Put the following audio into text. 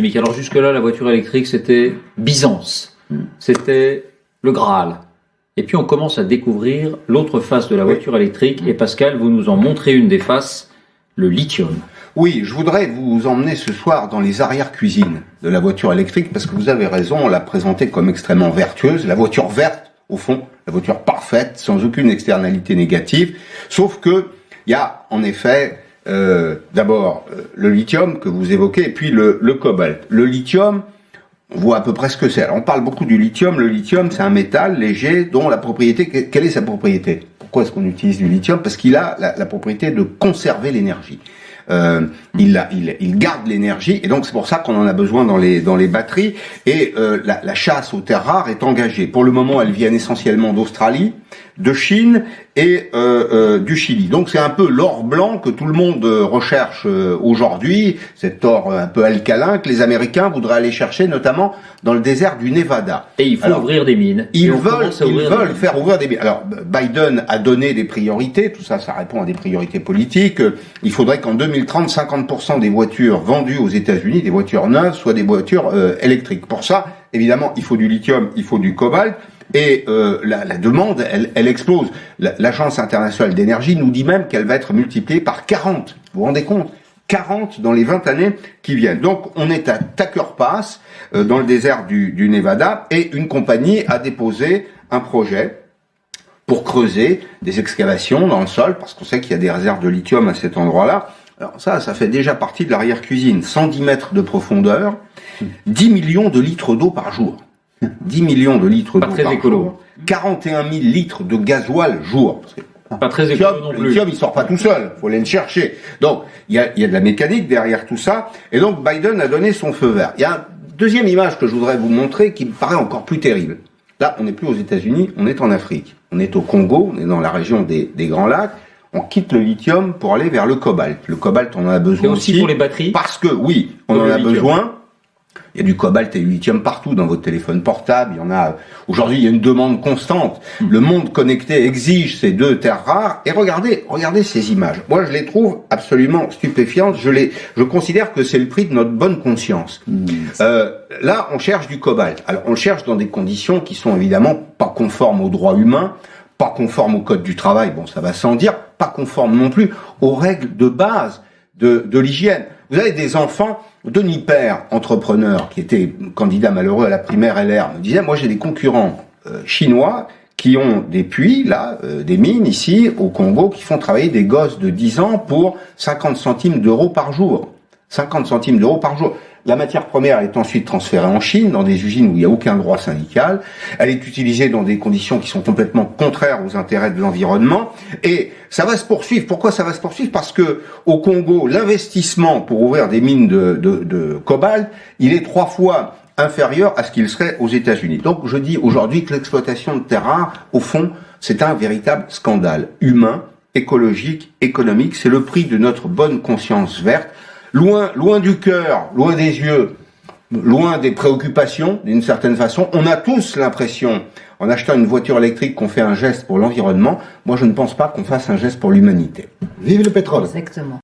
Mick, alors jusque-là, la voiture électrique, c'était Byzance, c'était le Graal. Et puis on commence à découvrir l'autre face de la voiture électrique. Et Pascal, vous nous en montrez une des faces, le lithium. Oui, je voudrais vous emmener ce soir dans les arrière-cuisines de la voiture électrique, parce que vous avez raison, on l'a présentée comme extrêmement vertueuse, la voiture verte, au fond, la voiture parfaite, sans aucune externalité négative, sauf que il y a en effet d'abord le lithium que vous évoquez, et puis le cobalt. Le lithium, on voit à peu près ce que c'est. Alors on parle beaucoup du lithium. Le lithium, c'est un métal léger dont la propriété, quelle est sa propriété? Pourquoi est-ce qu'on utilise du lithium? Parce qu'il a la propriété de conserver l'énergie. Il garde l'énergie, et donc c'est pour ça qu'on en a besoin dans les batteries. Et la chasse aux terres rares est engagée. Pour le moment, elles viennent essentiellement d'Australie, de Chine et du Chili. Donc c'est un peu l'or blanc que tout le monde recherche aujourd'hui, cet or un peu alcalin que les Américains voudraient aller chercher, notamment dans le désert du Nevada. Et il faut ouvrir des mines. Ils veulent faire ouvrir des mines. Alors Biden a donné des priorités, tout ça, ça répond à des priorités politiques. Il faudrait qu'en 2030, 50% des voitures vendues aux États-Unis, des voitures neuves, soient des voitures électriques. Pour ça, évidemment, il faut du lithium, il faut du cobalt. Et la demande, elle explose. L'Agence internationale d'énergie nous dit même qu'elle va être multipliée par 40. Vous vous rendez compte? 40 dans les 20 années qui viennent. Donc on est à Thacker Pass, dans le désert du Nevada, et une compagnie a déposé un projet pour creuser des excavations dans le sol, parce qu'on sait qu'il y a des réserves de lithium à cet endroit-là. Alors ça fait déjà partie de l'arrière-cuisine. 110 mètres de profondeur, 10 millions de litres d'eau par jour. 10 millions de litres d'eau par jour, 41 000 litres de gasoil jour. Pas très écolo non plus. Le lithium, il sort pas tout seul, faut aller le chercher. Donc, il y a de la mécanique derrière tout ça, et donc Biden a donné son feu vert. Il y a une deuxième image que je voudrais vous montrer qui me paraît encore plus terrible. Là, on n'est plus aux États-Unis, on est en Afrique. On est au Congo, on est dans la région des Grands Lacs. On quitte le lithium pour aller vers le cobalt. Le cobalt, on en a besoin aussi pour les batteries. Parce que, oui, on en a besoin. Il y a du cobalt et du lithium partout dans votre téléphone portable. Il y en a. Aujourd'hui, il y a une demande constante. Le monde connecté exige ces deux terres rares. Et regardez ces images. Moi, je les trouve absolument stupéfiantes. Je considère que c'est le prix de notre bonne conscience. Là, on cherche du cobalt. Alors, on le cherche dans des conditions qui sont évidemment pas conformes aux droits humains, pas conformes au code du travail. Bon, ça va sans dire. Pas conformes non plus aux règles de base de l'hygiène. Vous avez des enfants. Denis Père, entrepreneur, qui était candidat malheureux à la primaire LR, me disait, moi j'ai des concurrents chinois qui ont des puits, là, des mines ici, au Congo, qui font travailler des gosses de 10 ans pour 50 centimes d'euros par jour. 50 centimes d'euros par jour. La matière première est ensuite transférée en Chine, dans des usines où il n'y a aucun droit syndical. Elle est utilisée dans des conditions qui sont complètement contraires aux intérêts de l'environnement. Et ça va se poursuivre. Pourquoi ça va se poursuivre? Parce que au Congo, l'investissement pour ouvrir des mines de cobalt, il est 3 fois inférieur à ce qu'il serait aux États-Unis. Donc je dis aujourd'hui que l'exploitation de terres rares, au fond, c'est un véritable scandale humain, écologique, économique. C'est le prix de notre bonne conscience verte. Loin du cœur, loin des yeux, loin des préoccupations, d'une certaine façon. On a tous l'impression, en achetant une voiture électrique, qu'on fait un geste pour l'environnement. Moi, je ne pense pas qu'on fasse un geste pour l'humanité. Vive le pétrole! Exactement.